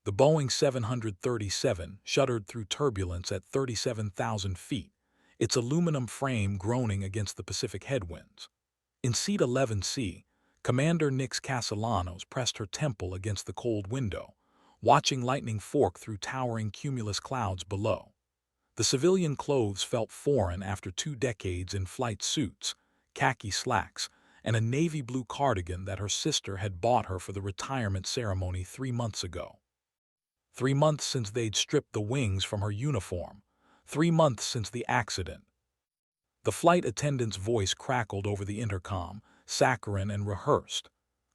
The Boeing 737 shuddered through turbulence at 37,000 feet, its aluminum frame groaning against the Pacific headwinds. In Seat 11C, Commander Nix Castellanos pressed her temple against the cold window, watching lightning fork through towering cumulus clouds below. The civilian clothes felt foreign after 2 decades in flight suits, khaki slacks, and a navy blue cardigan that her sister had bought her for the retirement ceremony 3 months ago. 3 months since they'd stripped the wings from her uniform. 3 months since the accident. The flight attendant's voice crackled over the intercom, saccharine and rehearsed.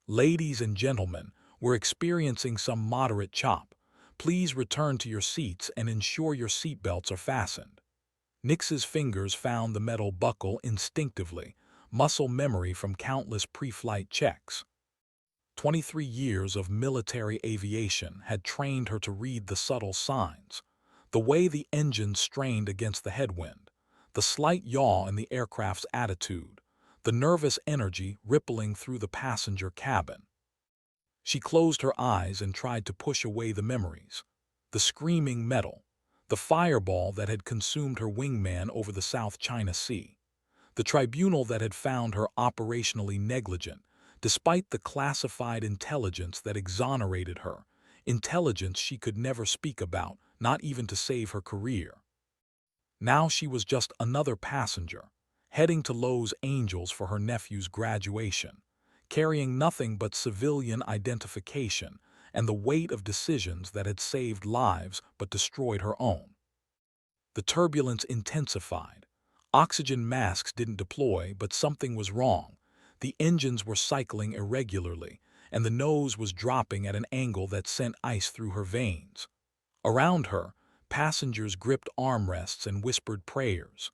"Ladies and gentlemen, we're experiencing some moderate chop. Please return to your seats and ensure your seatbelts are fastened." Nix's fingers found the metal buckle instinctively, muscle memory from countless pre-flight checks. 23 years of military aviation had trained her to read the subtle signs, the way the engine strained against the headwind, the slight yaw in the aircraft's attitude, the nervous energy rippling through the passenger cabin. She closed her eyes and tried to push away the memories, the screaming metal, the fireball that had consumed her wingman over the South China Sea, the tribunal that had found her operationally negligent, despite the classified intelligence that exonerated her, intelligence she could never speak about, not even to save her career. Now she was just another passenger, heading to Los Angeles for her nephew's graduation, carrying nothing but civilian identification and the weight of decisions that had saved lives but destroyed her own. The turbulence intensified. Oxygen masks didn't deploy, but something was wrong. The engines were cycling irregularly, and the nose was dropping at an angle that sent ice through her veins. Around her, passengers gripped armrests and whispered prayers.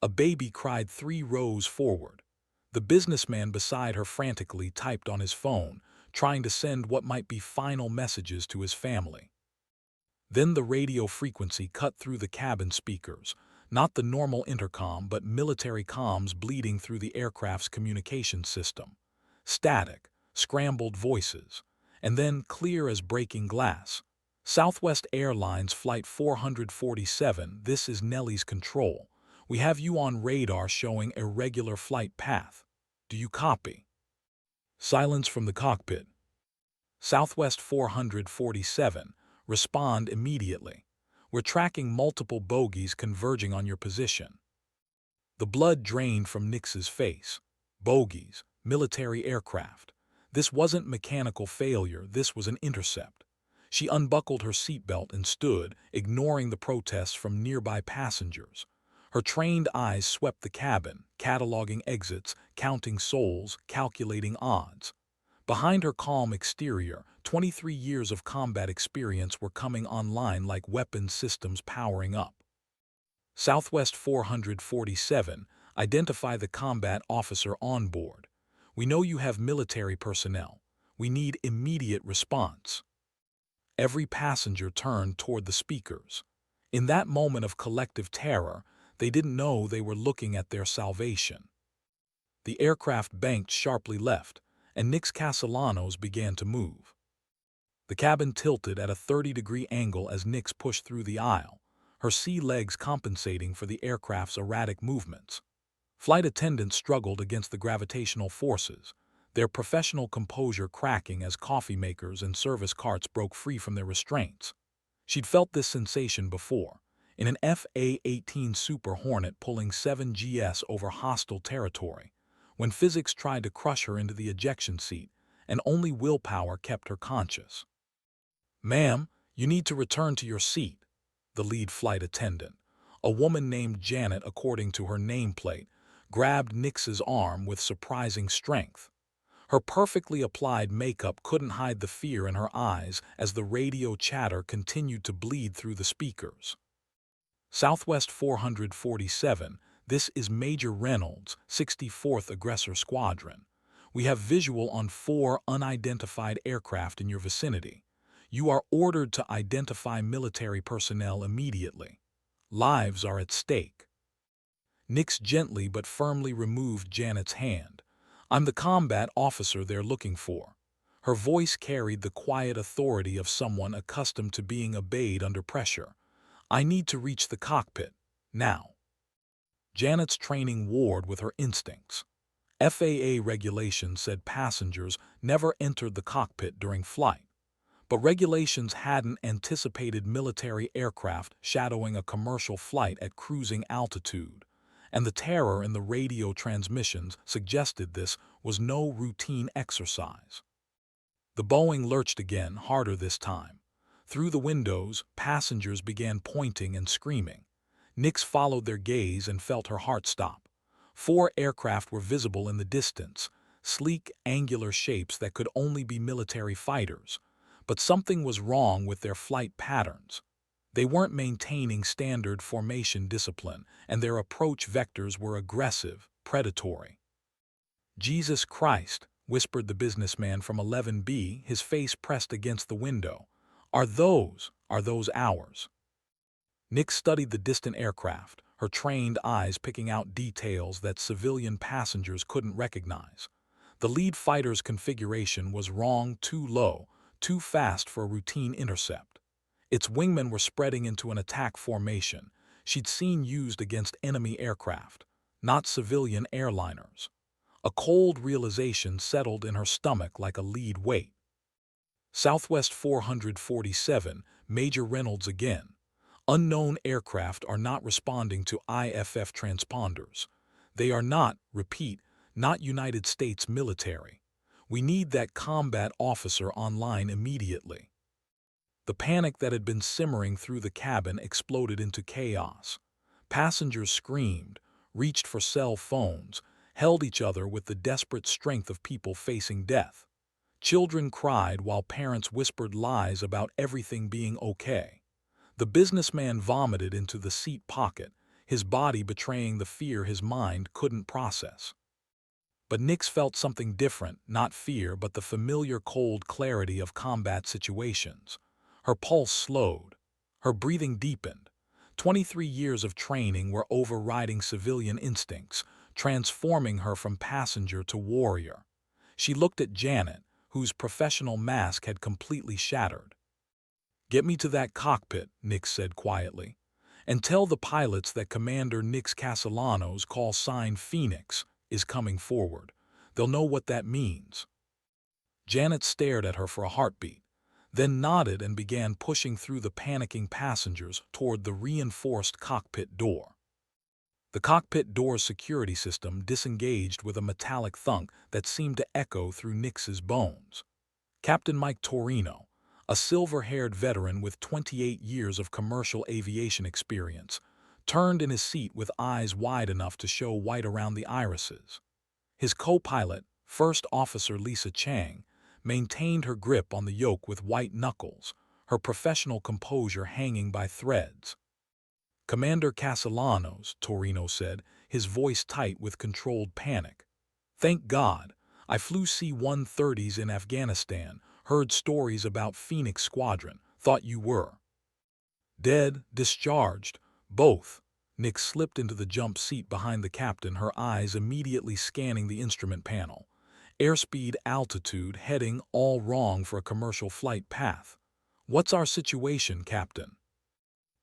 A baby cried 3 rows forward. The businessman beside her frantically typed on his phone, trying to send what might be final messages to his family. Then the radio frequency cut through the cabin speakers, not the normal intercom but military comms bleeding through the aircraft's communication system. Static, scrambled voices, and then clear as breaking glass. "Southwest Airlines Flight 447, this is Nellie's control. We have you on radar showing irregular flight path. Do you copy?" Silence from the cockpit. "Southwest 447, respond immediately. We're tracking multiple bogies converging on your position." The blood drained from Nix's face. Bogies, military aircraft. This wasn't mechanical failure, this was an intercept. She unbuckled her seatbelt and stood, ignoring the protests from nearby passengers. Her trained eyes swept the cabin, cataloging exits, counting souls, calculating odds. Behind her calm exterior, 23 years of combat experience were coming online like weapons systems powering up. "Southwest 447, identify the combat officer on board. We know you have military personnel. We need immediate response." Every passenger turned toward the speakers. In that moment of collective terror, they didn't know they were looking at their salvation. The aircraft banked sharply left, and Nix Castellanos began to move. The cabin tilted at a 30-degree angle as Nix pushed through the aisle, her sea legs compensating for the aircraft's erratic movements. Flight attendants struggled against the gravitational forces, their professional composure cracking as coffee makers and service carts broke free from their restraints. She'd felt this sensation before, in an FA-18 Super Hornet pulling 7GS over hostile territory, when physics tried to crush her into the ejection seat, and only willpower kept her conscious. "Ma'am, you need to return to your seat," the lead flight attendant, a woman named Janet according to her nameplate, grabbed Nix's arm with surprising strength. Her perfectly applied makeup couldn't hide the fear in her eyes as the radio chatter continued to bleed through the speakers. "Southwest 447, this is Major Reynolds, 64th Aggressor Squadron. We have visual on 4 unidentified aircraft in your vicinity. You are ordered to identify military personnel immediately. Lives are at stake." Nix gently but firmly removed Janet's hand. "I'm the combat officer they're looking for." Her voice carried the quiet authority of someone accustomed to being obeyed under pressure. "I need to reach the cockpit, now." Janet's training warred with her instincts. FAA regulations said passengers never entered the cockpit during flight, but regulations hadn't anticipated military aircraft shadowing a commercial flight at cruising altitude, and the terror in the radio transmissions suggested this was no routine exercise. The Boeing lurched again, harder this time. Through the windows, passengers began pointing and screaming. Nix followed their gaze and felt her heart stop. 4 aircraft were visible in the distance, sleek, angular shapes that could only be military fighters. But something was wrong with their flight patterns. They weren't maintaining standard formation discipline, and their approach vectors were aggressive, predatory. "Jesus Christ," whispered the businessman from 11B, his face pressed against the window. Are those ours?" Nick studied the distant aircraft, her trained eyes picking out details that civilian passengers couldn't recognize. The lead fighter's configuration was wrong, too low, too fast for a routine intercept. Its wingmen were spreading into an attack formation she'd seen used against enemy aircraft, not civilian airliners. A cold realization settled in her stomach like a lead weight. Southwest 447, Major Reynolds again. "Unknown aircraft are not responding to IFF transponders. They are not, repeat, not United States military. We need that combat officer online immediately." The panic that had been simmering through the cabin exploded into chaos. Passengers screamed, reached for cell phones, held each other with the desperate strength of people facing death. Children cried while parents whispered lies about everything being okay. The businessman vomited into the seat pocket, his body betraying the fear his mind couldn't process. But Nix felt something different, not fear but the familiar cold clarity of combat situations. Her pulse slowed. Her breathing deepened. 23 years of training were overriding civilian instincts, transforming her from passenger to warrior. She looked at Janet, whose professional mask had completely shattered. "Get me to that cockpit," Nix said quietly, "and tell the pilots that Commander Nix Castellanos, call sign Phoenix, is coming forward. They'll know what that means." Janet stared at her for a heartbeat, then nodded and began pushing through the panicking passengers toward the reinforced cockpit door. The cockpit door's security system disengaged with a metallic thunk that seemed to echo through Nix's bones. Captain Mike Torino, a silver-haired veteran with 28 years of commercial aviation experience, turned in his seat with eyes wide enough to show white around the irises. His co-pilot, First Officer Lisa Chang, maintained her grip on the yoke with white knuckles, her professional composure hanging by threads. "Commander Castellanos," Torino said, his voice tight with controlled panic. "Thank God. I flew C-130s in Afghanistan, heard stories about Phoenix Squadron, thought you were." "Dead, discharged, both." Nick slipped into the jump seat behind the captain, her eyes immediately scanning the instrument panel. "Airspeed, altitude, heading, all wrong for a commercial flight path. What's our situation, Captain?"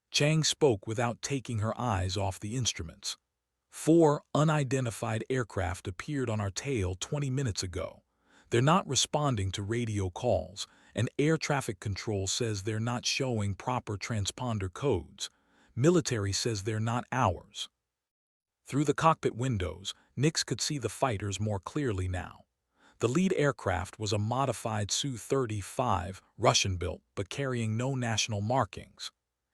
Chang spoke without taking her eyes off the instruments. 4 unidentified aircraft appeared on our tail 20 minutes ago. They're not responding to radio calls, and air traffic control says they're not showing proper transponder codes. Military says they're not ours." Through the cockpit windows, Nix could see the fighters more clearly now. The lead aircraft was a modified Su-35, Russian-built, but carrying no national markings.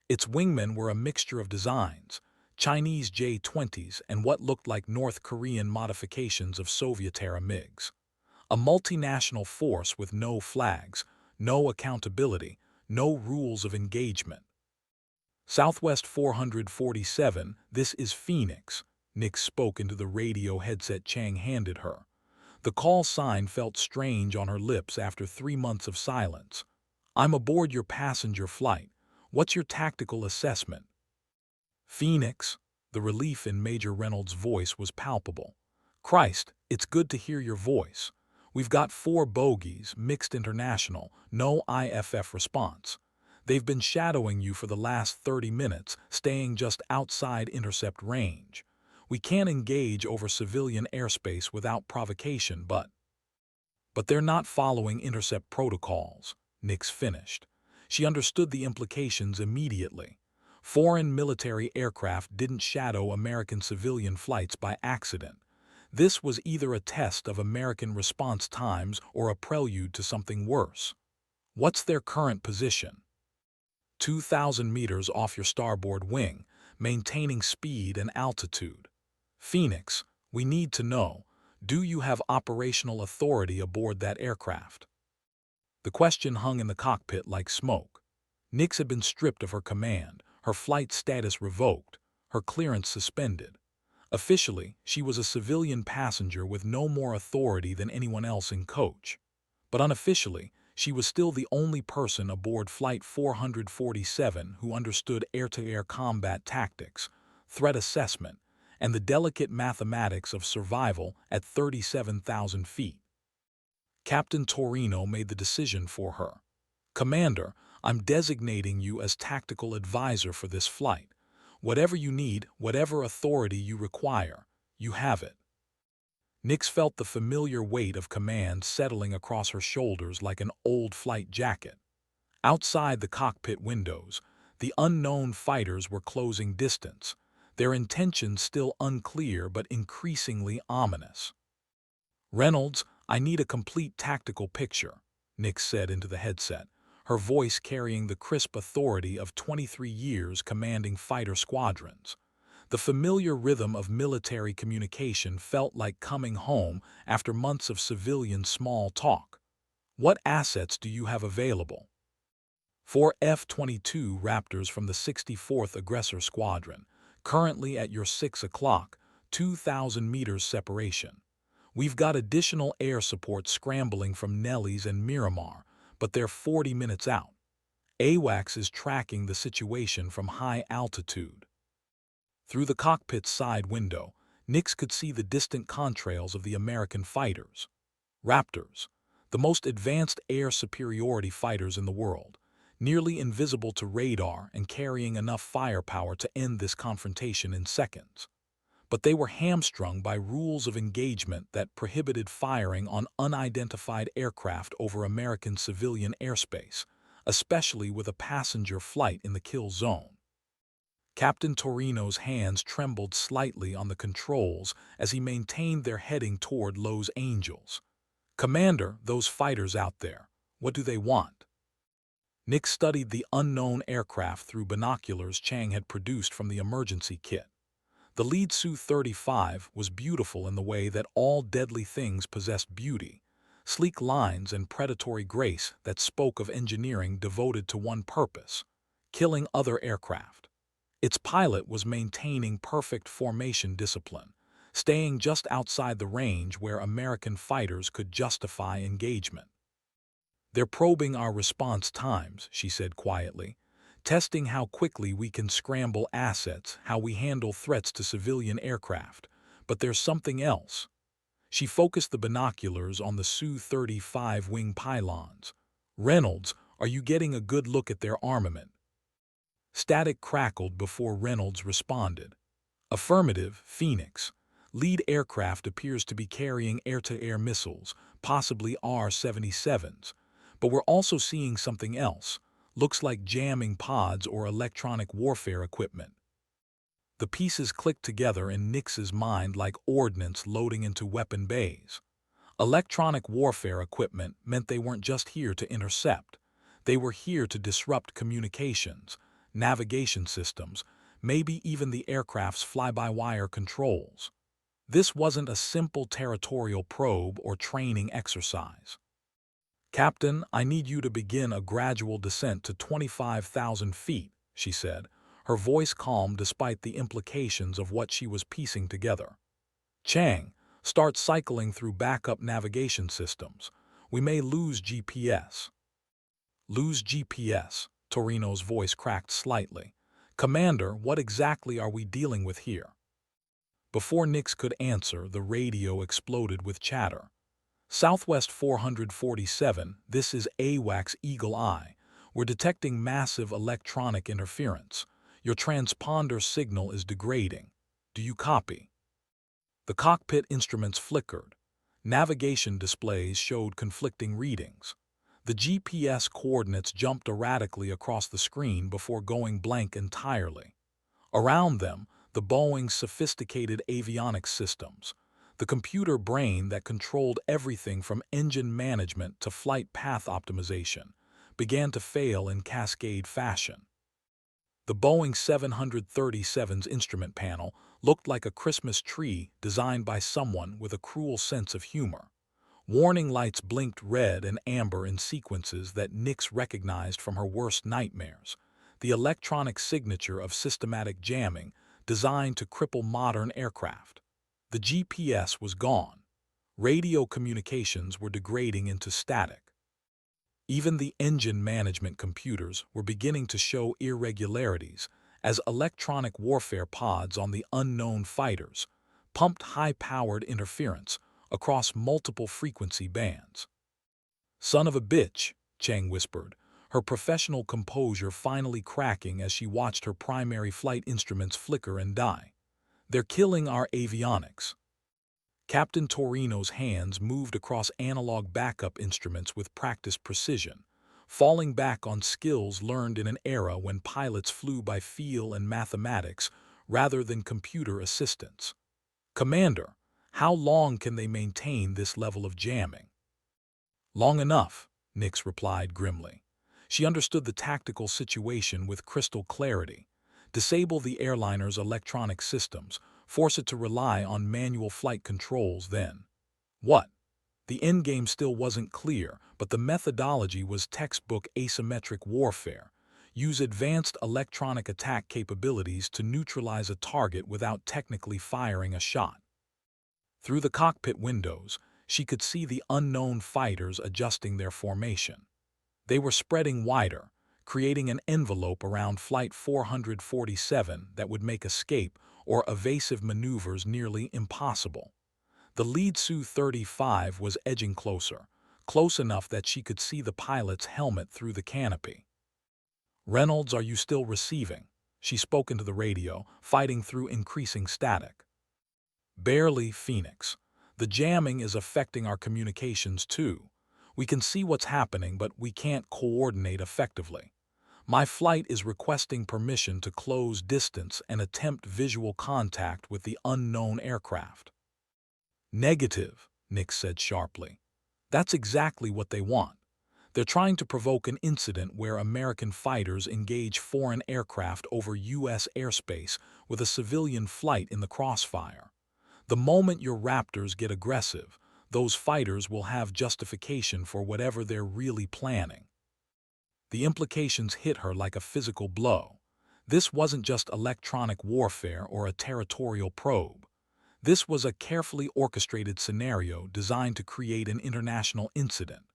Its wingmen were a mixture of designs, Chinese J-20s and what looked like North Korean modifications of Soviet-era MiGs. A multinational force with no flags, no accountability, no rules of engagement. "Southwest 447, this is Phoenix," Nix spoke into the radio headset Chang handed her. The call sign felt strange on her lips after 3 months of silence. "I'm aboard your passenger flight. What's your tactical assessment?" "Phoenix." The relief in Major Reynolds' voice was palpable. "Christ, it's good to hear your voice. We've got 4 bogies, mixed international, no IFF response. They've been shadowing you for the last 30 minutes, staying just outside intercept range. We can't engage over civilian airspace without provocation, but they're not following intercept protocols, Nix finished. She understood the implications immediately. Foreign military aircraft didn't shadow American civilian flights by accident. This was either a test of American response times or a prelude to something worse. What's their current position? 2,000 meters off your starboard wing, maintaining speed and altitude. Phoenix, we need to know, do you have operational authority aboard that aircraft? The question hung in the cockpit like smoke. Nix had been stripped of her command, her flight status revoked, her clearance suspended. Officially, she was a civilian passenger with no more authority than anyone else in coach. But unofficially, she was still the only person aboard Flight 447 who understood air-to-air combat tactics, threat assessment, and the delicate mathematics of survival at 37,000 feet. Captain Torino made the decision for her. Commander, I'm designating you as tactical advisor for this flight. Whatever you need, whatever authority you require, you have it. Nix felt the familiar weight of command settling across her shoulders like an old flight jacket. Outside the cockpit windows, the unknown fighters were closing distance, their intentions still unclear but increasingly ominous. Reynolds, I need a complete tactical picture, Nix said into the headset, her voice carrying the crisp authority of 23 years commanding fighter squadrons. The familiar rhythm of military communication felt like coming home after months of civilian small talk. What assets do you have available? 4 F-22 Raptors from the 64th Aggressor Squadron, currently at your 6 o'clock, 2,000 meters separation. We've got additional air support scrambling from Nellis and Miramar, but they're 40 minutes out. AWACS is tracking the situation from high altitude. Through the cockpit's side window, Nix could see the distant contrails of the American fighters. Raptors, the most advanced air superiority fighters in the world, nearly invisible to radar and carrying enough firepower to end this confrontation in seconds. But they were hamstrung by rules of engagement that prohibited firing on unidentified aircraft over American civilian airspace, especially with a passenger flight in the kill zone. Captain Torino's hands trembled slightly on the controls as he maintained their heading toward Los Angeles. Commander, those fighters out there, what do they want? Nick studied the unknown aircraft through binoculars Chang had produced from the emergency kit. The lead Su-35 was beautiful in the way that all deadly things possessed beauty, sleek lines and predatory grace that spoke of engineering devoted to one purpose, killing other aircraft. Its pilot was maintaining perfect formation discipline, staying just outside the range where American fighters could justify engagement. They're probing our response times, she said quietly, testing how quickly we can scramble assets, how we handle threats to civilian aircraft. But there's something else. She focused the binoculars on the Su-35 wing pylons. Reynolds, are you getting a good look at their armament? Static crackled before Reynolds responded. Affirmative, Phoenix. Lead aircraft appears to be carrying air-to-air missiles, possibly R-77s. But we're also seeing something else. Looks like jamming pods or electronic warfare equipment. The pieces clicked together in Nix's mind like ordnance loading into weapon bays. Electronic warfare equipment meant they weren't just here to intercept. They were here to disrupt communications, navigation systems, maybe even the aircraft's fly-by-wire controls. This wasn't a simple territorial probe or training exercise. Captain, I need you to begin a gradual descent to 25,000 feet, she said, her voice calm despite the implications of what she was piecing together. Chang, start cycling through backup navigation systems. We may lose GPS. Lose GPS, Torino's voice cracked slightly. Commander, what exactly are we dealing with here? Before Nix could answer, the radio exploded with chatter. Southwest 447, this is AWACS Eagle Eye. We're detecting massive electronic interference. Your transponder signal is degrading. Do you copy? The cockpit instruments flickered. Navigation displays showed conflicting readings. The GPS coordinates jumped erratically across the screen before going blank entirely. Around them, the Boeing's sophisticated avionics systems, the computer brain that controlled everything from engine management to flight path optimization, began to fail in cascade fashion. The Boeing 737's instrument panel looked like a Christmas tree designed by someone with a cruel sense of humor. Warning lights blinked red and amber in sequences that Nix recognized from her worst nightmares, the electronic signature of systematic jamming designed to cripple modern aircraft. The GPS was gone. Radio communications were degrading into static. Even the engine management computers were beginning to show irregularities as electronic warfare pods on the unknown fighters pumped high-powered interference across multiple frequency bands. "Son of a bitch," Chang whispered, her professional composure finally cracking as she watched her primary flight instruments flicker and die. "They're killing our avionics." Captain Torino's hands moved across analog backup instruments with practiced precision, falling back on skills learned in an era when pilots flew by feel and mathematics rather than computer assistance. "Commander, how long can they maintain this level of jamming?" "Long enough," Nix replied grimly. She understood the tactical situation with crystal clarity. Disable the airliner's electronic systems, force it to rely on manual flight controls then. What? The endgame still wasn't clear, but the methodology was textbook asymmetric warfare. Use advanced electronic attack capabilities to neutralize a target without technically firing a shot. Through the cockpit windows, she could see the unknown fighters adjusting their formation. They were spreading wider, creating an envelope around Flight 447 that would make escape or evasive maneuvers nearly impossible. The lead Su-35 was edging closer, close enough that she could see the pilot's helmet through the canopy. "Reynolds, are you still receiving?" She spoke into the radio, fighting through increasing static. "Barely, Phoenix. The jamming is affecting our communications too. We can see what's happening, but we can't coordinate effectively. My flight is requesting permission to close distance and attempt visual contact with the unknown aircraft." "Negative," Nix said sharply. "That's exactly what they want. They're trying to provoke an incident where American fighters engage foreign aircraft over U.S. airspace with a civilian flight in the crossfire. The moment your Raptors get aggressive, those fighters will have justification for whatever they're really planning." The implications hit her like a physical blow. This wasn't just electronic warfare or a territorial probe. This was a carefully orchestrated scenario designed to create an international incident.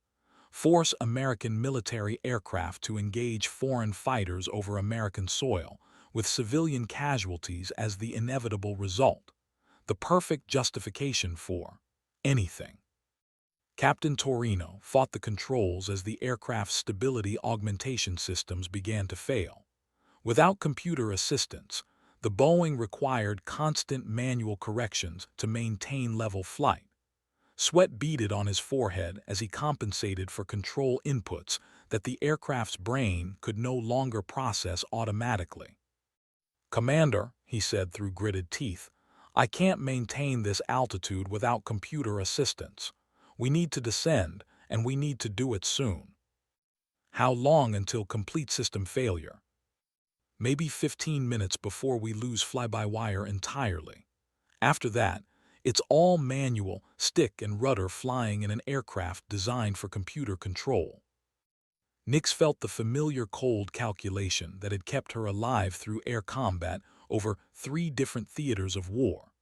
Force American military aircraft to engage foreign fighters over American soil, with civilian casualties as the inevitable result. The perfect justification for anything. Captain Torino fought the controls as the aircraft's stability augmentation systems began to fail. Without computer assistance, the Boeing required constant manual corrections to maintain level flight. Sweat beaded on his forehead as he compensated for control inputs that the aircraft's brain could no longer process automatically. "Commander," he said through gritted teeth, "I can't maintain this altitude without computer assistance. We need to descend, and we need to do it soon." "How long until complete system failure?" "Maybe 15 minutes before we lose fly-by-wire entirely. After that, it's all manual, stick and rudder flying in an aircraft designed for computer control." Nix felt the familiar cold calculation that had kept her alive through air combat over 3 different theaters of war.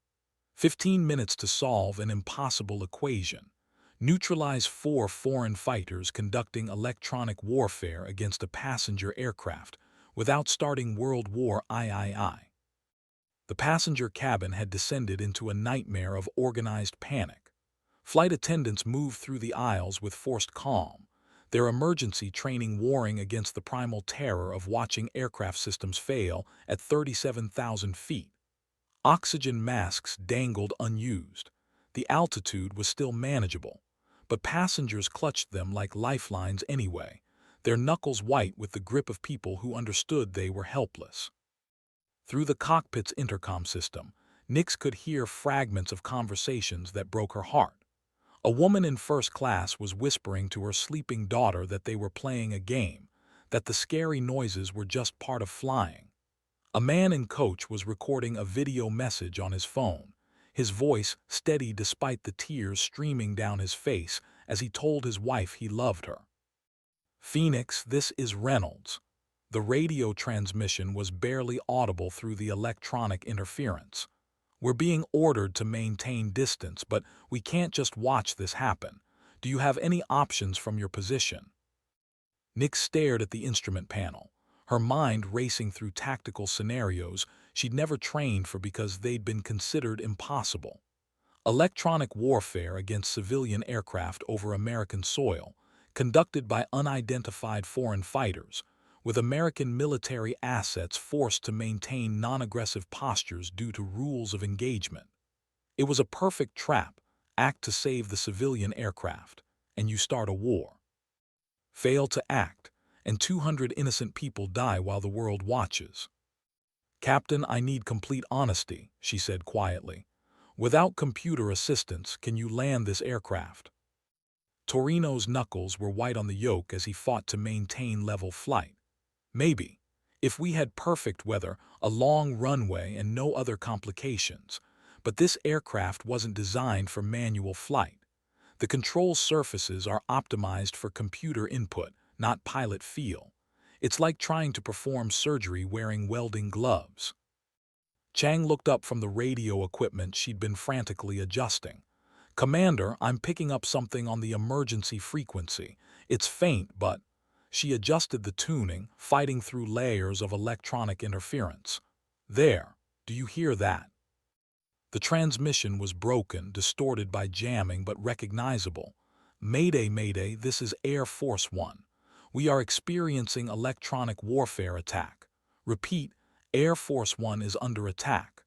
15 minutes to solve an impossible equation. Neutralize 4 foreign fighters conducting electronic warfare against a passenger aircraft without starting World War III. The passenger cabin had descended into a nightmare of organized panic. Flight attendants moved through the aisles with forced calm, their emergency training warring against the primal terror of watching aircraft systems fail at 37,000 feet. Oxygen masks dangled unused. The altitude was still manageable, but passengers clutched them like lifelines anyway, their knuckles white with the grip of people who understood they were helpless. Through the cockpit's intercom system, Nix could hear fragments of conversations that broke her heart. A woman in first class was whispering to her sleeping daughter that they were playing a game, that the scary noises were just part of flying. A man in coach was recording a video message on his phone, his voice steady despite the tears streaming down his face as he told his wife he loved her. "Phoenix, this is Reynolds." The radio transmission was barely audible through the electronic interference. "We're being ordered to maintain distance, but we can't just watch this happen. Do you have any options from your position?" Nick stared at the instrument panel, her mind racing through tactical scenarios she'd never trained for because they'd been considered impossible. Electronic warfare against civilian aircraft over American soil, conducted by unidentified foreign fighters, with American military assets forced to maintain non-aggressive postures due to rules of engagement. It was a perfect trap, act to save the civilian aircraft, and you start a war. Fail to act, and 200 innocent people die while the world watches. "Captain, I need complete honesty," she said quietly. "Without computer assistance, can you land this aircraft?" Torino's knuckles were white on the yoke as he fought to maintain level flight. "Maybe. If we had perfect weather, a long runway, and no other complications. But this aircraft wasn't designed for manual flight. The control surfaces are optimized for computer input, not pilot feel. It's like trying to perform surgery wearing welding gloves." Chang looked up from the radio equipment she'd been frantically adjusting. "Commander, I'm picking up something on the emergency frequency. It's faint, but..." She adjusted the tuning, fighting through layers of electronic interference. "There, do you hear that?" The transmission was broken, distorted by jamming but recognizable. "Mayday, Mayday, this is Air Force One. We are experiencing electronic warfare attack. Repeat, Air Force One is under attack."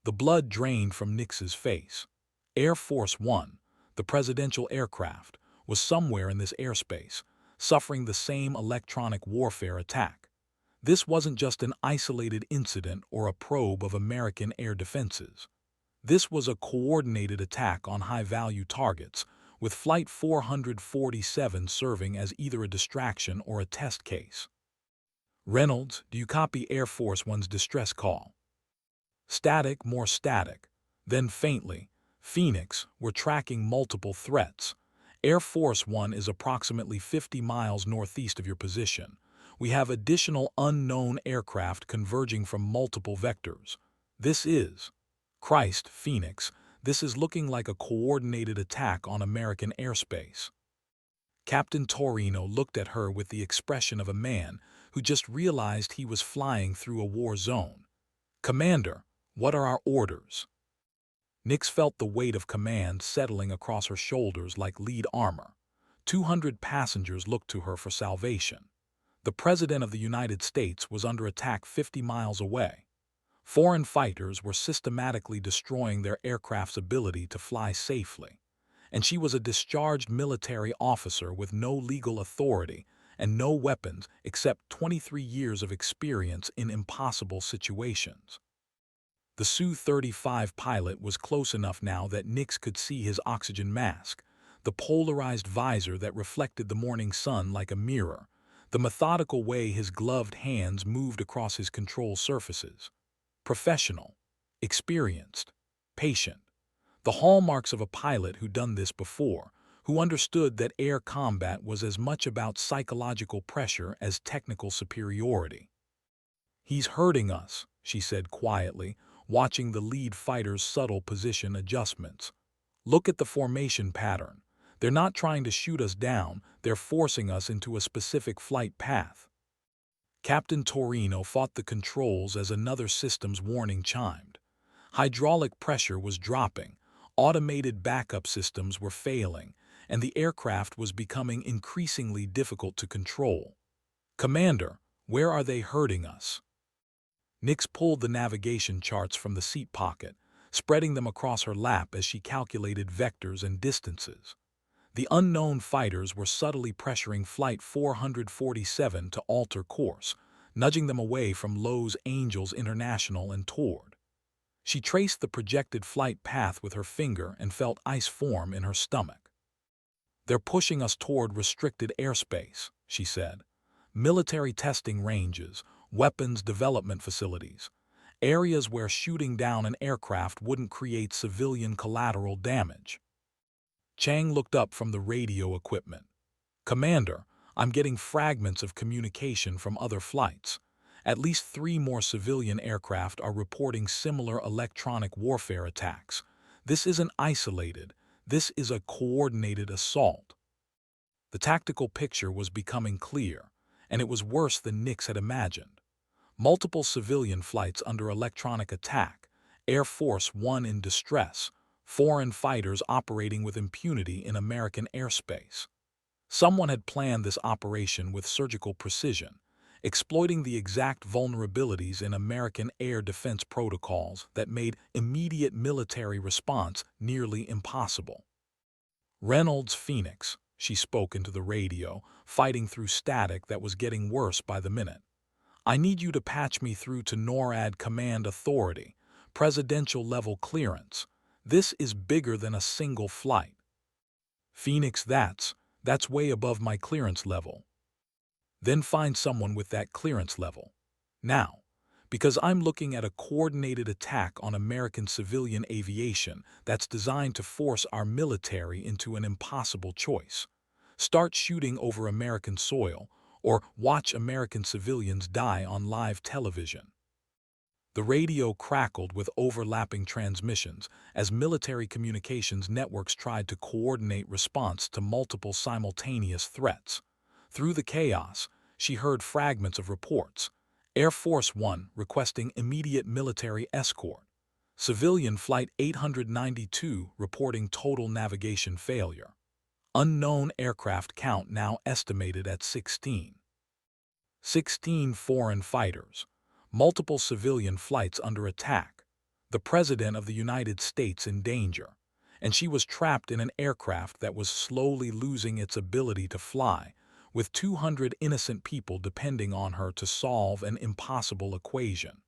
The blood drained from Nix's face. Air Force One, the presidential aircraft, was somewhere in this airspace, suffering the same electronic warfare attack. This wasn't just an isolated incident or a probe of American air defenses. This was a coordinated attack on high-value targets, with Flight 447 serving as either a distraction or a test case. "Reynolds, do you copy Air Force One's distress call?" Static, more static. Then faintly, "Phoenix, we're tracking multiple threats. Air Force One is approximately 50 miles northeast of your position. We have additional unknown aircraft converging from multiple vectors. This is..." "Christ, Phoenix, this is looking like a coordinated attack on American airspace." Captain Torino looked at her with the expression of a man who just realized he was flying through a war zone. "Commander, what are our orders?" Nix felt the weight of command settling across her shoulders like lead armor. 200 passengers looked to her for salvation. The President of the United States was under attack 50 miles away. Foreign fighters were systematically destroying their aircraft's ability to fly safely. And she was a discharged military officer with no legal authority and no weapons except 23 years of experience in impossible situations. The Su-35 pilot was close enough now that Nix could see his oxygen mask, the polarized visor that reflected the morning sun like a mirror, the methodical way his gloved hands moved across his control surfaces. Professional, experienced, patient. The hallmarks of a pilot who'd done this before, who understood that air combat was as much about psychological pressure as technical superiority. "He's hurting us," she said quietly, watching the lead fighter's subtle position adjustments. "Look at the formation pattern. They're not trying to shoot us down, they're forcing us into a specific flight path." Captain Torino fought the controls as another system's warning chimed. Hydraulic pressure was dropping, Automated backup systems were failing, and the aircraft was becoming increasingly difficult to control. "Commander, where are they hurting us?" Nix pulled the navigation charts from the seat pocket, spreading them across her lap as she calculated vectors and distances. The unknown fighters were subtly pressuring Flight 447 to alter course, nudging them away from Los Angeles International and toward. She traced the projected flight path with her finger and felt ice form in her stomach. "They're pushing us toward restricted airspace," she said. "Military testing ranges, weapons development facilities, areas where shooting down an aircraft wouldn't create civilian collateral damage." Chang looked up from the radio equipment. "Commander, I'm getting fragments of communication from other flights. At least 3 more civilian aircraft are reporting similar electronic warfare attacks. This isn't isolated. This is a coordinated assault." The tactical picture was becoming clear, and it was worse than Nix had imagined. Multiple civilian flights under electronic attack, Air Force One in distress, foreign fighters operating with impunity in American airspace. Someone had planned this operation with surgical precision, exploiting the exact vulnerabilities in American air defense protocols that made immediate military response nearly impossible. "Reynolds, Phoenix," she spoke into the radio, fighting through static that was getting worse by the minute. "I need you to patch me through to NORAD Command Authority, presidential-level clearance. This is bigger than a single flight." "Phoenix, that's way above my clearance level." "Then find someone with that clearance level. Now, because I'm looking at a coordinated attack on American civilian aviation that's designed to force our military into an impossible choice. Start shooting over American soil, or watch American civilians die on live television." The radio crackled with overlapping transmissions as military communications networks tried to coordinate response to multiple simultaneous threats. Through the chaos, she heard fragments of reports. Air Force One requesting immediate military escort. Civilian Flight 892 reporting total navigation failure. Unknown aircraft count now estimated at 16. 16 foreign fighters. Multiple civilian flights under attack. The President of the United States in danger. And she was trapped in an aircraft that was slowly losing its ability to fly, with 200 innocent people depending on her to solve an impossible equation.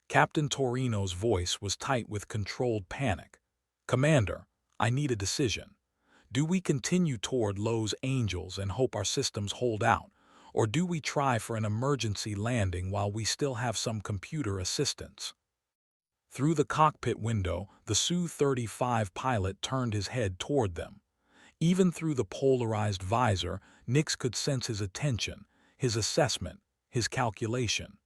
Captain Torino's voice was tight with controlled panic. "Commander, I need a decision. Do we continue toward Los Angeles and hope our systems hold out, or do we try for an emergency landing while we still have some computer assistance?" Through the cockpit window, the Su-35 pilot turned his head toward them. Even through the polarized visor, Nix could sense his attention, his assessment, his calculation.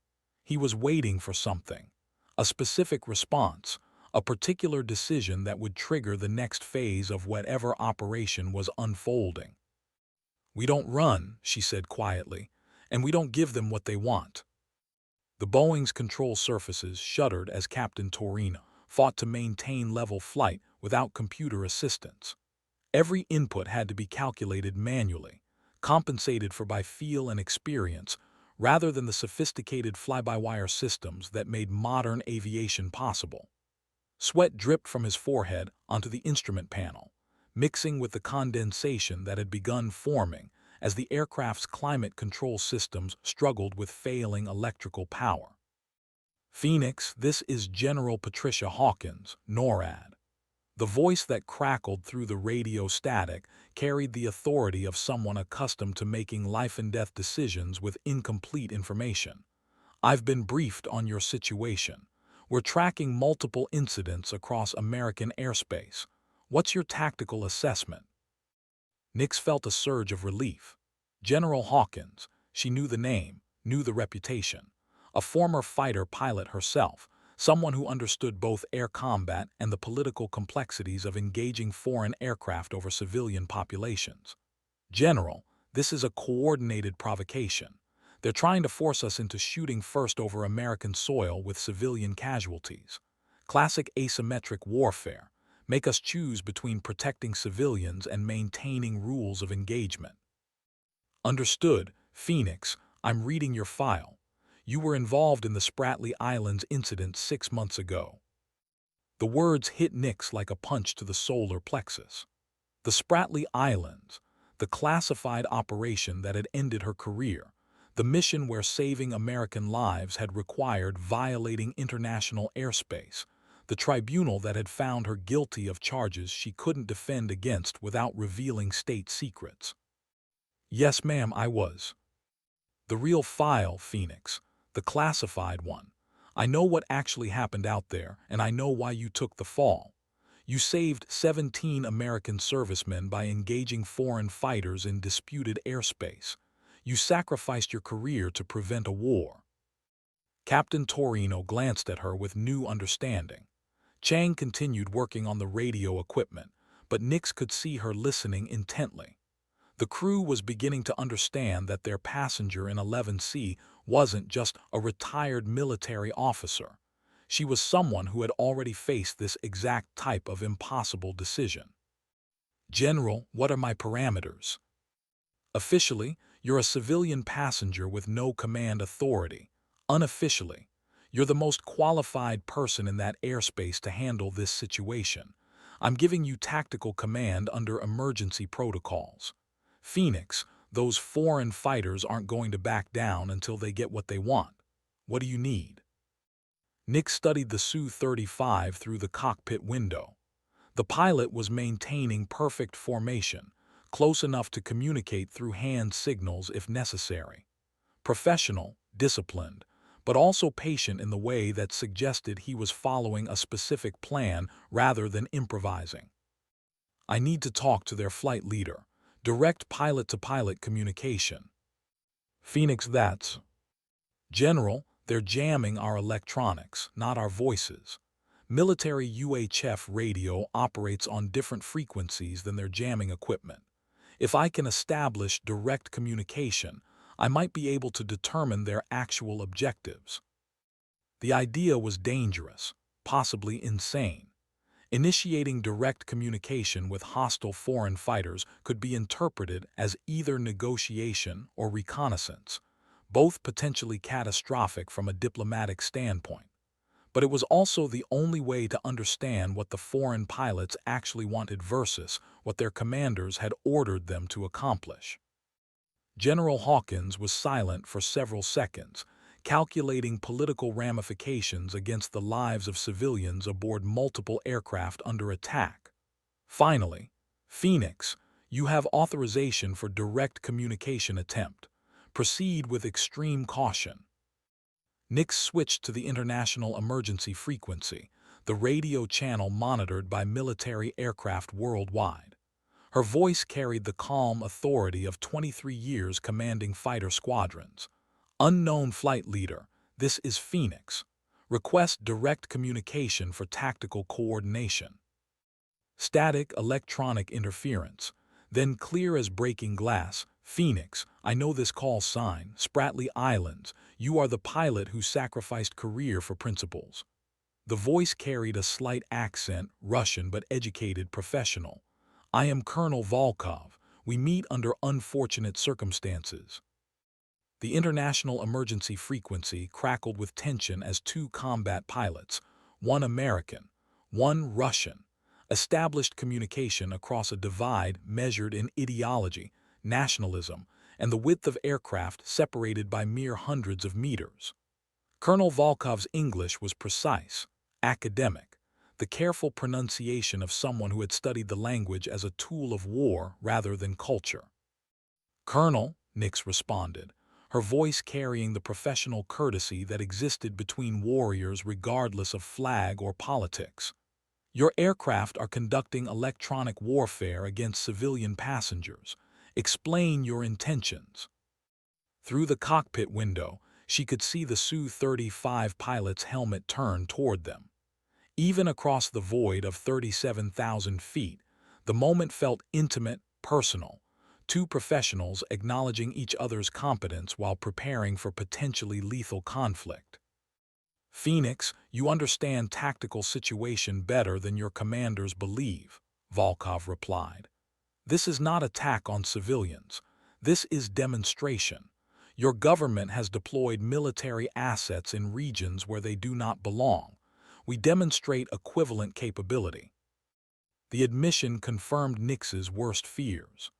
He was waiting for something, a specific response, a particular decision that would trigger the next phase of whatever operation was unfolding. "We don't run," she said quietly, "and we don't give them what they want." The Boeing's control surfaces shuddered as Captain Torino fought to maintain level flight without computer assistance. Every input had to be calculated manually, compensated for by feel and experience, rather than the sophisticated fly-by-wire systems that made modern aviation possible. Sweat dripped from his forehead onto the instrument panel, mixing with the condensation that had begun forming as the aircraft's climate control systems struggled with failing electrical power. "Phoenix, this is General Patricia Hawkins, NORAD." The voice that crackled through the radio static carried the authority of someone accustomed to making life-and-death decisions with incomplete information. "I've been briefed on your situation. We're tracking multiple incidents across American airspace. What's your tactical assessment?" Nix felt a surge of relief. General Hawkins, she knew the name, knew the reputation. A former fighter pilot herself, someone who understood both air combat and the political complexities of engaging foreign aircraft over civilian populations. "General, this is a coordinated provocation. They're trying to force us into shooting first over American soil with civilian casualties. Classic asymmetric warfare, Make us choose between protecting civilians and maintaining rules of engagement. Understood, Phoenix, I'm reading your file. You were involved in the Spratly Islands incident 6 months ago. The words hit Nix like a punch to the solar plexus. The Spratly Islands, the classified operation that had ended her career, the mission where saving American lives had required violating international airspace, the tribunal that had found her guilty of charges she couldn't defend against without revealing state secrets. Yes, ma'am, I was. The real file, Phoenix, the classified one. I know what actually happened out there, and I know why you took the fall. You saved 17 American servicemen by engaging foreign fighters in disputed airspace. You sacrificed your career to prevent a war. Captain Torino glanced at her with new understanding. Chang continued working on the radio equipment, but Nix could see her listening intently. The crew was beginning to understand that their passenger in 11C wasn't just a retired military officer. She was someone who had already faced this exact type of impossible decision. General, what are my parameters? Officially, you're a civilian passenger with no command authority. Unofficially, you're the most qualified person in that airspace to handle this situation. I'm giving you tactical command under emergency protocols. Phoenix, those foreign fighters aren't going to back down until they get what they want. What do you need? Nick studied the Su-35 through the cockpit window. The pilot was maintaining perfect formation, close enough to communicate through hand signals if necessary. Professional, disciplined, but also patient in the way that suggested he was following a specific plan rather than improvising. I need to talk to their flight leader. Direct pilot-to-pilot communication. Phoenix, that's. General, they're jamming our electronics, not our voices. Military UHF radio operates on different frequencies than their jamming equipment. If I can establish direct communication, I might be able to determine their actual objectives. The idea was dangerous, possibly insane. Initiating direct communication with hostile foreign fighters could be interpreted as either negotiation or reconnaissance, both potentially catastrophic from a diplomatic standpoint. But it was also the only way to understand what the foreign pilots actually wanted versus what their commanders had ordered them to accomplish. General Hawkins was silent for several seconds, calculating political ramifications against the lives of civilians aboard multiple aircraft under attack. Finally, Phoenix, you have authorization for direct communication attempt. Proceed with extreme caution. Nix switched to the international emergency frequency, the radio channel monitored by military aircraft worldwide. Her voice carried the calm authority of 23 years commanding fighter squadrons. Unknown flight leader, this is Phoenix. Request direct communication for tactical coordination. Static electronic interference. Then clear as breaking glass. Phoenix, I know this call sign, Spratly Islands. You are the pilot who sacrificed career for principles. The voice carried a slight accent, Russian but educated professional. I am Colonel Volkov. We meet under unfortunate circumstances. The international emergency frequency crackled with tension as two combat pilots, one American, one Russian, established communication across a divide measured in ideology, nationalism, and the width of aircraft separated by mere hundreds of meters. Colonel Volkov's English was precise, academic, the careful pronunciation of someone who had studied the language as a tool of war rather than culture. Colonel, Nix responded, her voice carrying the professional courtesy that existed between warriors regardless of flag or politics. Your aircraft are conducting electronic warfare against civilian passengers. Explain your intentions. Through the cockpit window, she could see the Su-35 pilot's helmet turn toward them. Even across the void of 37,000 feet, the moment felt intimate, personal. Two professionals acknowledging each other's competence while preparing for potentially lethal conflict. Phoenix, you understand tactical situation better than your commanders believe, Volkov replied. This is not attack on civilians. This is demonstration. Your government has deployed military assets in regions where they do not belong. We demonstrate equivalent capability. The admission confirmed Nix's worst fears.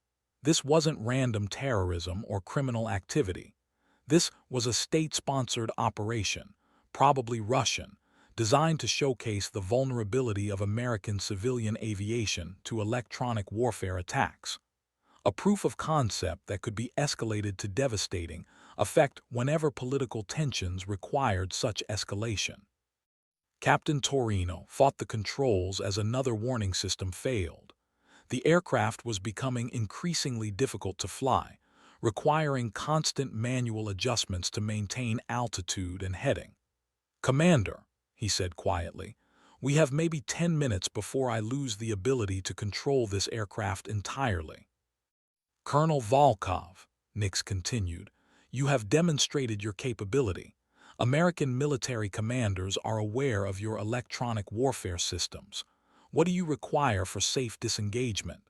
This wasn't random terrorism or criminal activity. This was a state-sponsored operation, probably Russian, designed to showcase the vulnerability of American civilian aviation to electronic warfare attacks. A proof of concept that could be escalated to devastating effect whenever political tensions required such escalation. Captain Torino fought the controls as another warning system failed. The aircraft was becoming increasingly difficult to fly, requiring constant manual adjustments to maintain altitude and heading. "Commander," he said quietly, "we have maybe 10 minutes before I lose the ability to control this aircraft entirely." "Colonel Volkov," Nix continued, "you have demonstrated your capability. American military commanders are aware of your electronic warfare systems. What do you require for safe disengagement?"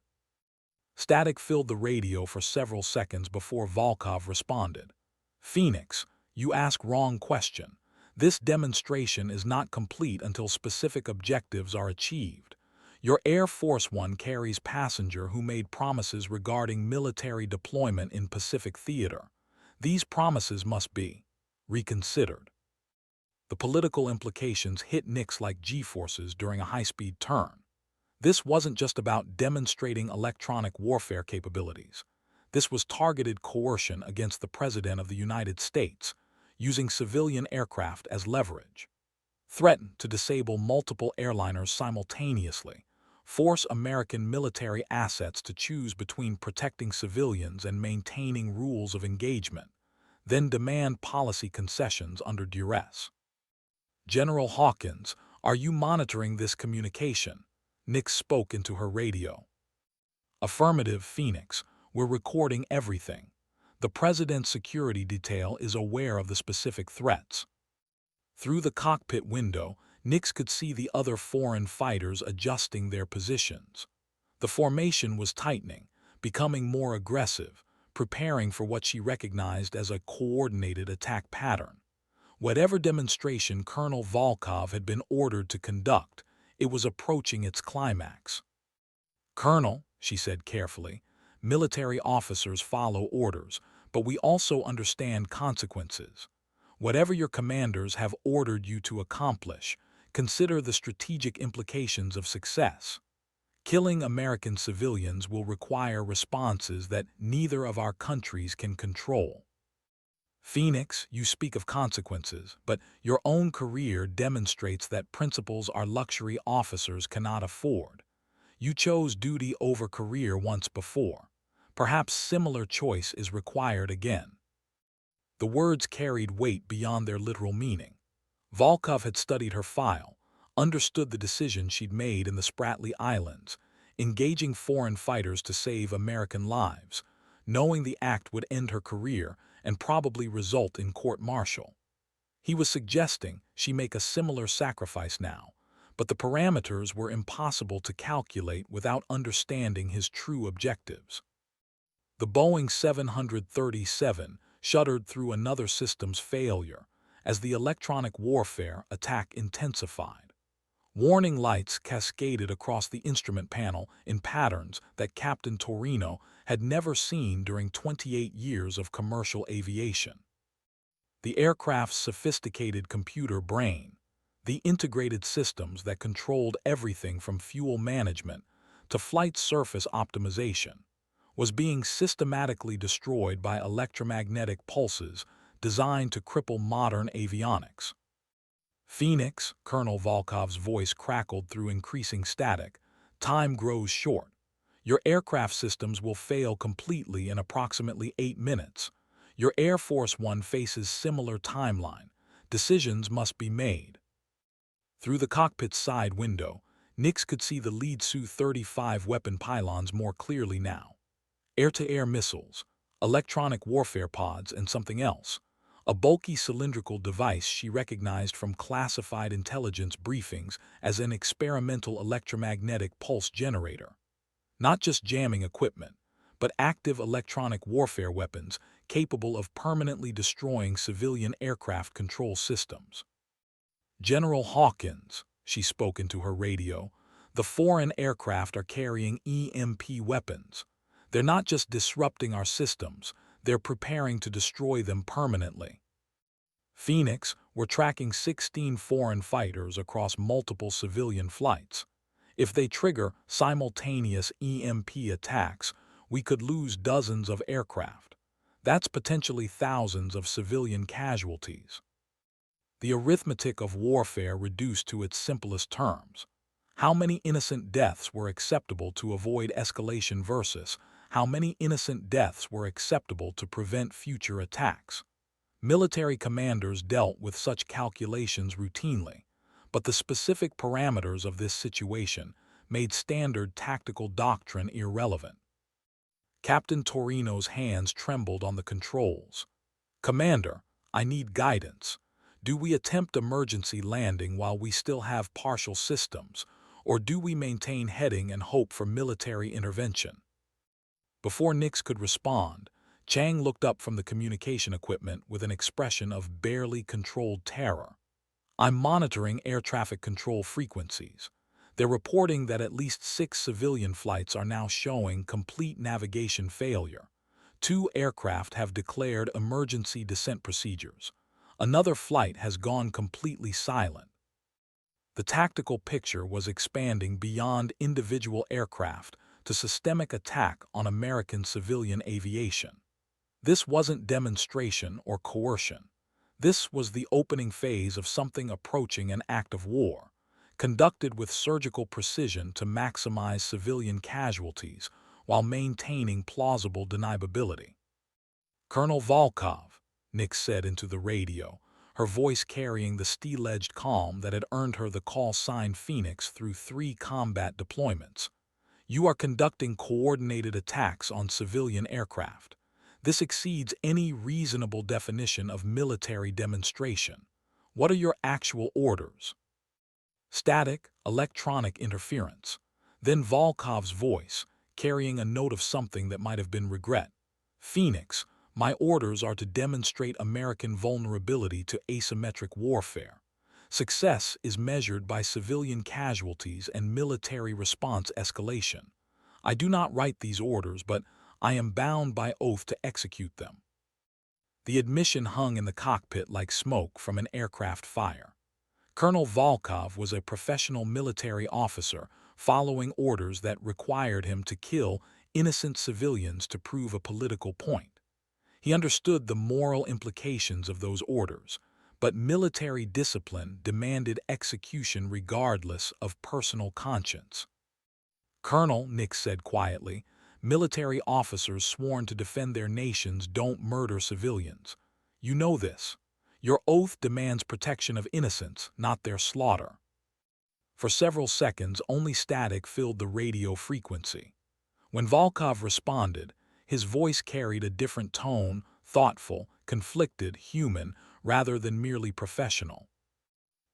Static filled the radio for several seconds before Volkov responded. "Phoenix, you ask wrong question. This demonstration is not complete until specific objectives are achieved. Your Air Force One carries passenger who made promises regarding military deployment in Pacific Theater. These promises must be reconsidered." The political implications hit Nix like G-forces during a high-speed turn. This wasn't just about demonstrating electronic warfare capabilities. This was targeted coercion against the President of the United States, using civilian aircraft as leverage. Threaten to disable multiple airliners simultaneously, force American military assets to choose between protecting civilians and maintaining rules of engagement, then demand policy concessions under duress. "General Hawkins, are you monitoring this communication?" Nix spoke into her radio. "Affirmative, Phoenix. We're recording everything. The President's security detail is aware of the specific threats." Through the cockpit window, Nix could see the other foreign fighters adjusting their positions. The formation was tightening, becoming more aggressive, preparing for what she recognized as a coordinated attack pattern. Whatever demonstration Colonel Volkov had been ordered to conduct, it was approaching its climax. "Colonel," she said carefully, "military officers follow orders, but we also understand consequences. Whatever your commanders have ordered you to accomplish, consider the strategic implications of success. Killing American civilians will require responses that neither of our countries can control." "Phoenix, you speak of consequences, but your own career demonstrates that principles our luxury officers cannot afford. You chose duty over career once before. Perhaps similar choice is required again." The words carried weight beyond their literal meaning. Volkov had studied her file, understood the decision she'd made in the Spratly Islands, engaging foreign fighters to save American lives, knowing the act would end her career and probably result in court-martial. He was suggesting she make a similar sacrifice now, but the parameters were impossible to calculate without understanding his true objectives. The Boeing 737 shuddered through another system's failure as the electronic warfare attack intensified. Warning lights cascaded across the instrument panel in patterns that Captain Torino had never seen during 28 years of commercial aviation. The aircraft's sophisticated computer brain, the integrated systems that controlled everything from fuel management to flight surface optimization, was being systematically destroyed by electromagnetic pulses designed to cripple modern avionics. "Phoenix," Colonel Volkov's voice crackled through increasing static, "time grows short. Your aircraft systems will fail completely in approximately 8 minutes. Your Air Force One faces similar timeline. Decisions must be made." Through the cockpit's side window, Nix could see the lead Su-35 weapon pylons more clearly now. Air-to-air missiles, electronic warfare pods, and something else, a bulky cylindrical device she recognized from classified intelligence briefings as an experimental electromagnetic pulse generator. Not just jamming equipment, but active electronic warfare weapons capable of permanently destroying civilian aircraft control systems. "General Hawkins," she spoke into her radio, "the foreign aircraft are carrying EMP weapons. They're not just disrupting our systems, they're preparing to destroy them permanently." Phoenix, we're tracking 16 foreign fighters across multiple civilian flights. If they trigger simultaneous EMP attacks, we could lose dozens of aircraft. That's potentially thousands of civilian casualties. The arithmetic of warfare reduced to its simplest terms. How many innocent deaths were acceptable to avoid escalation versus how many innocent deaths were acceptable to prevent future attacks? Military commanders dealt with such calculations routinely, but the specific parameters of this situation made standard tactical doctrine irrelevant. Captain Torino's hands trembled on the controls. "Commander, I need guidance. Do we attempt emergency landing while we still have partial systems, or do we maintain heading and hope for military intervention?" Before Nix could respond, Chang looked up from the communication equipment with an expression of barely controlled terror. "I'm monitoring air traffic control frequencies. They're reporting that at least 6 civilian flights are now showing complete navigation failure. 2 aircraft have declared emergency descent procedures. Another flight has gone completely silent." The tactical picture was expanding beyond individual aircraft to systemic attack on American civilian aviation. This wasn't demonstration or coercion. This was the opening phase of something approaching an act of war, conducted with surgical precision to maximize civilian casualties while maintaining plausible deniability. "Colonel Volkov," Nix said into the radio, her voice carrying the steel-edged calm that had earned her the call sign Phoenix through 3 combat deployments. "You are conducting coordinated attacks on civilian aircraft. This exceeds any reasonable definition of military demonstration. What are your actual orders?" Static, electronic interference. Then Volkov's voice, carrying a note of something that might have been regret. "Phoenix, my orders are to demonstrate American vulnerability to asymmetric warfare. Success is measured by civilian casualties and military response escalation. I do not write these orders, but I am bound by oath to execute them." The admission hung in the cockpit like smoke from an aircraft fire. Colonel Volkov was a professional military officer following orders that required him to kill innocent civilians to prove a political point. He understood the moral implications of those orders, but military discipline demanded execution regardless of personal conscience. "Colonel," Nix said quietly, "military officers sworn to defend their nations don't murder civilians. You know this. Your oath demands protection of innocents, not their slaughter." For several seconds, only static filled the radio frequency. When Volkov responded, his voice carried a different tone, thoughtful, conflicted, human, rather than merely professional.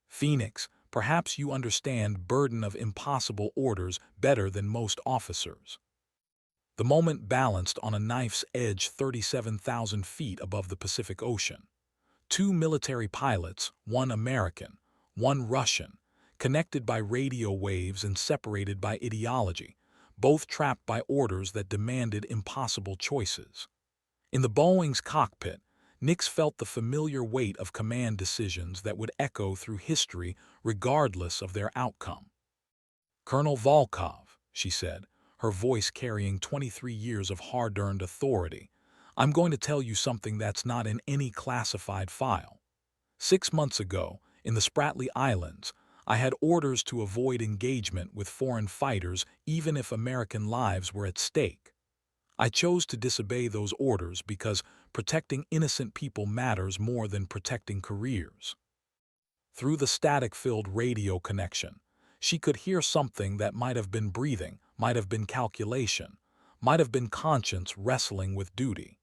"Phoenix, perhaps you understand burden of impossible orders better than most officers." The moment balanced on a knife's edge 37,000 feet above the Pacific Ocean. 2 military pilots, 1 American, 1 Russian, connected by radio waves and separated by ideology, both trapped by orders that demanded impossible choices. In the Boeing's cockpit, Nix felt the familiar weight of command decisions that would echo through history regardless of their outcome. "Colonel Volkov," she said, her voice carrying 23 years of hard-earned authority, "I'm going to tell you something that's not in any classified file. 6 months ago, in the Spratly Islands, I had orders to avoid engagement with foreign fighters even if American lives were at stake. I chose to disobey those orders because protecting innocent people matters more than protecting careers." Through the static-filled radio connection, she could hear something that might have been breathing, might have been calculation, might have been conscience wrestling with duty.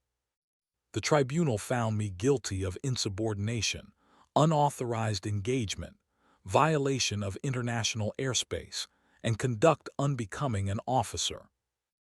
The tribunal found me guilty of insubordination, unauthorized engagement, violation of international airspace, and conduct unbecoming an officer.